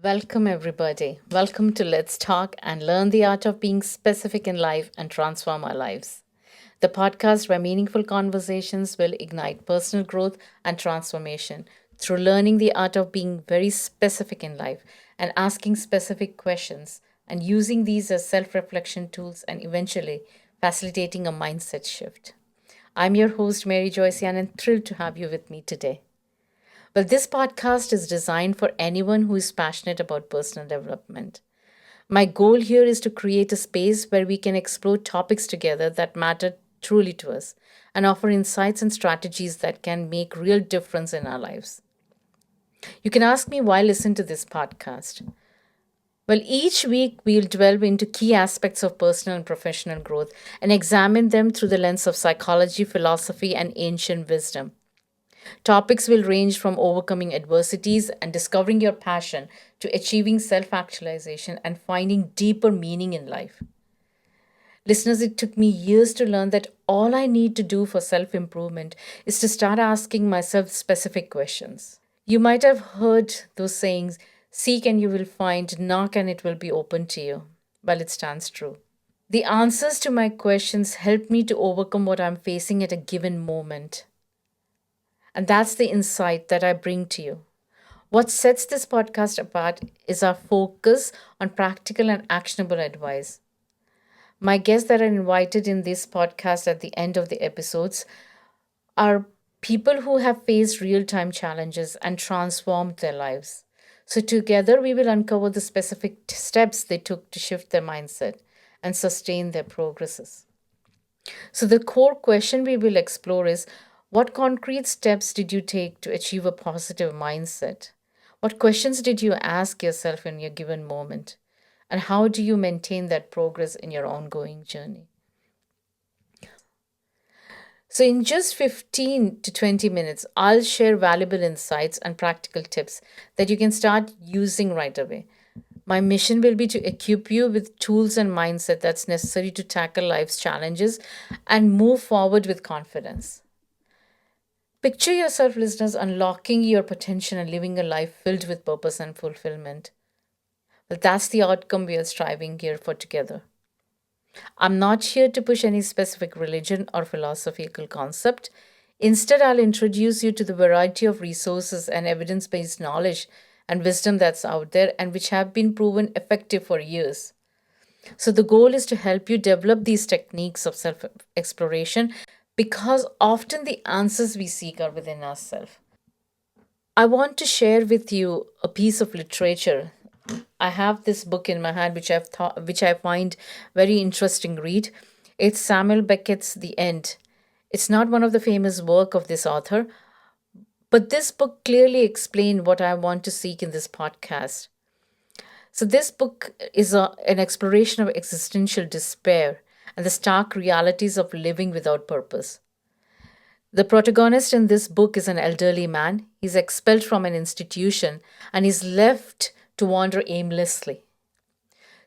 Welcome, everybody. Welcome to Let's Talk and Learn the Art of Being Specific in Life and Transform Our Lives. The podcast where meaningful conversations will ignite personal growth and transformation through learning the art of being very specific in life and asking specific questions and using these as self reflection tools and eventually facilitating a mindset shift. I'm your host, Mary Joyce, and I'm thrilled to have you with me today. Well, this podcast is designed for anyone who is passionate about personal development. My goal here is to create a space where we can explore topics together that matter truly to us and offer insights and strategies that can make real difference in our lives. You can ask me why listen to this podcast. Well, each week we'll delve into key aspects of personal and professional growth and examine them through the lens of psychology, philosophy, and ancient wisdom. Topics will range from overcoming adversities and discovering your passion to achieving self actualization and finding deeper meaning in life. Listeners, it took me years to learn that all I need to do for self improvement is to start asking myself specific questions. You might have heard those sayings, seek and you will find, knock and it will be open to you. Well, it stands true. The answers to my questions help me to overcome what I'm facing at a given moment. And that's the insight that I bring to you. What sets this podcast apart is our focus on practical and actionable advice. My guests that are invited in this podcast at the end of the episodes are people who have faced real time challenges and transformed their lives. So, together, we will uncover the specific steps they took to shift their mindset and sustain their progresses. So, the core question we will explore is what concrete steps did you take to achieve a positive mindset? What questions did you ask yourself in your given moment? And how do you maintain that progress in your ongoing journey? So, in just 15 to 20 minutes, I'll share valuable insights and practical tips that you can start using right away. My mission will be to equip you with tools and mindset that's necessary to tackle life's challenges and move forward with confidence. Picture yourself, listeners, unlocking your potential and living a life filled with purpose and fulfillment. Well, that's the outcome we are striving here for together. I'm not here to push any specific religion or philosophical concept. Instead, I'll introduce you to the variety of resources and evidence based knowledge and wisdom that's out there and which have been proven effective for years. So, the goal is to help you develop these techniques of self exploration because often the answers we seek are within ourselves. I want to share with you a piece of literature. I have this book in my hand which I find very interesting read. It's Samuel Beckett's The End. It's not one of the famous work of this author, but this book clearly explained what I want to seek in this podcast. So this book is an exploration of existential despair and the stark realities of living without purpose. The protagonist in this book is an elderly man. He's expelled from an institution and is left to wander aimlessly.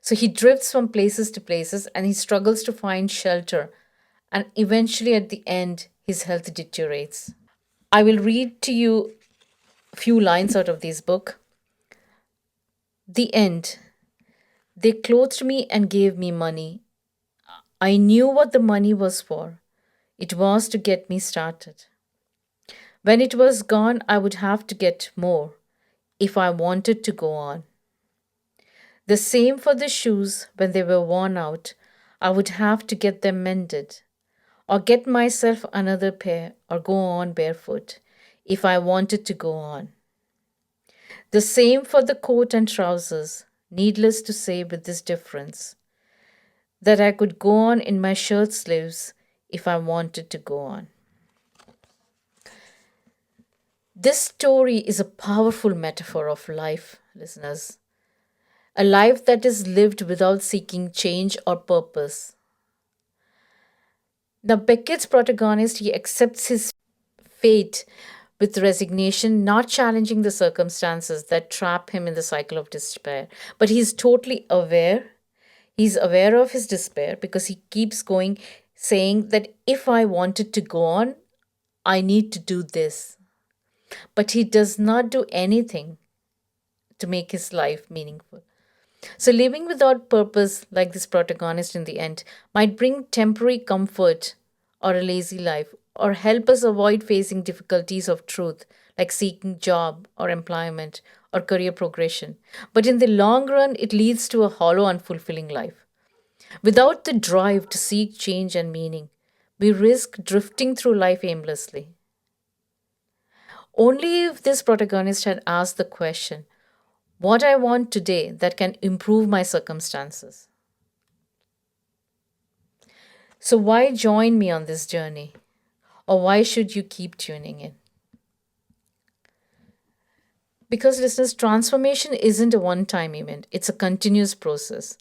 So he drifts from places to places and he struggles to find shelter. And eventually, at the end, his health deteriorates. I will read to you a few lines out of this book. The end. They clothed me and gave me money. I knew what the money was for. It was to get me started. When it was gone, I would have to get more if I wanted to go on. The same for the shoes when they were worn out. I would have to get them mended, or get myself another pair, or go on barefoot if I wanted to go on. The same for the coat and trousers, needless to say, with this difference that I could go on in my shirt sleeves if I wanted to go on. This story is a powerful metaphor of life, listeners. A life that is lived without seeking change or purpose. Now, Beckett's protagonist, he accepts his fate with resignation, not challenging the circumstances that trap him in the cycle of despair. But he's totally aware. He's aware of his despair because he keeps going, saying that if I wanted to go on, I need to do this. But he does not do anything to make his life meaningful. So, living without purpose, like this protagonist in the end, might bring temporary comfort or a lazy life, or help us avoid facing difficulties of truth, like seeking job or employment or career progression. But in the long run, it leads to a hollow, unfulfilling life. Without the drive to seek change and meaning, we risk drifting through life aimlessly. Only if this protagonist had asked the question, what I want today that can improve my circumstances. So, why join me on this journey? Or why should you keep tuning in? Because, listeners, transformation isn't a one time event, it's a continuous process.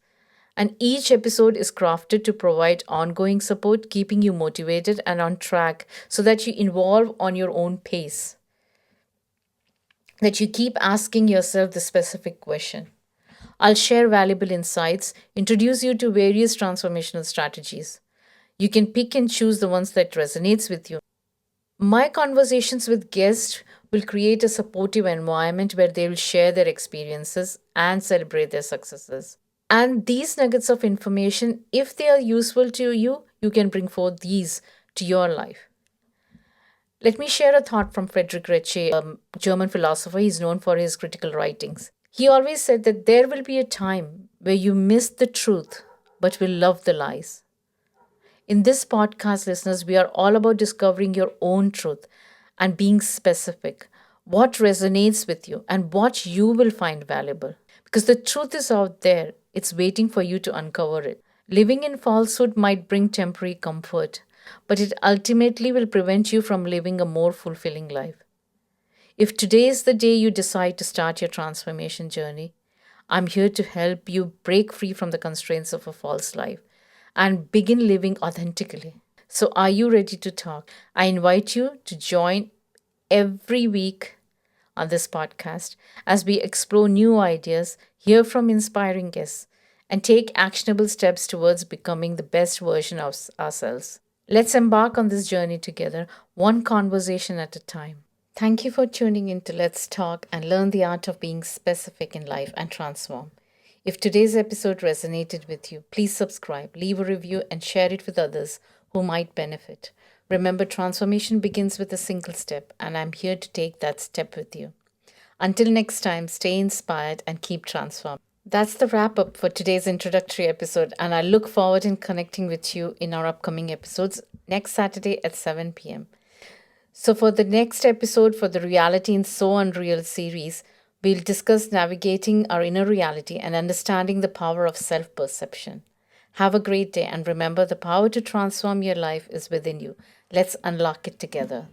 And each episode is crafted to provide ongoing support, keeping you motivated and on track so that you evolve on your own pace. That you keep asking yourself the specific question. I'll share valuable insights, introduce you to various transformational strategies. You can pick and choose the ones that resonates with you. My conversations with guests will create a supportive environment where they will share their experiences and celebrate their successes. And these nuggets of information, if they are useful to you, you can bring forth these to your life. Let me share a thought from Friedrich Nietzsche, a German philosopher. He's known for his critical writings. He always said that there will be a time where you miss the truth but will love the lies. In this podcast, listeners, we are all about discovering your own truth and being specific. What resonates with you and what you will find valuable. Because the truth is out there, it's waiting for you to uncover it. Living in falsehood might bring temporary comfort, but it ultimately will prevent you from living a more fulfilling life. If today is the day you decide to start your transformation journey, I'm here to help you break free from the constraints of a false life and begin living authentically. So, are you ready to talk? I invite you to join every week on this podcast as we explore new ideas, hear from inspiring guests, and take actionable steps towards becoming the best version of ourselves. Let's embark on this journey together, one conversation at a time. Thank you for tuning in to Let's Talk and learn the art of being specific in life and transform. If today's episode resonated with you, please subscribe, leave a review, and share it with others who might benefit. Remember, transformation begins with a single step, and I'm here to take that step with you. Until next time, stay inspired and keep transforming. That's the wrap up for today's introductory episode, and I look forward in connecting with you in our upcoming episodes next Saturday at 7 p.m. So, for the next episode for the Reality in So Unreal series, we'll discuss navigating our inner reality and understanding the power of self perception. Have a great day, and remember, the power to transform your life is within you. Let's unlock it together.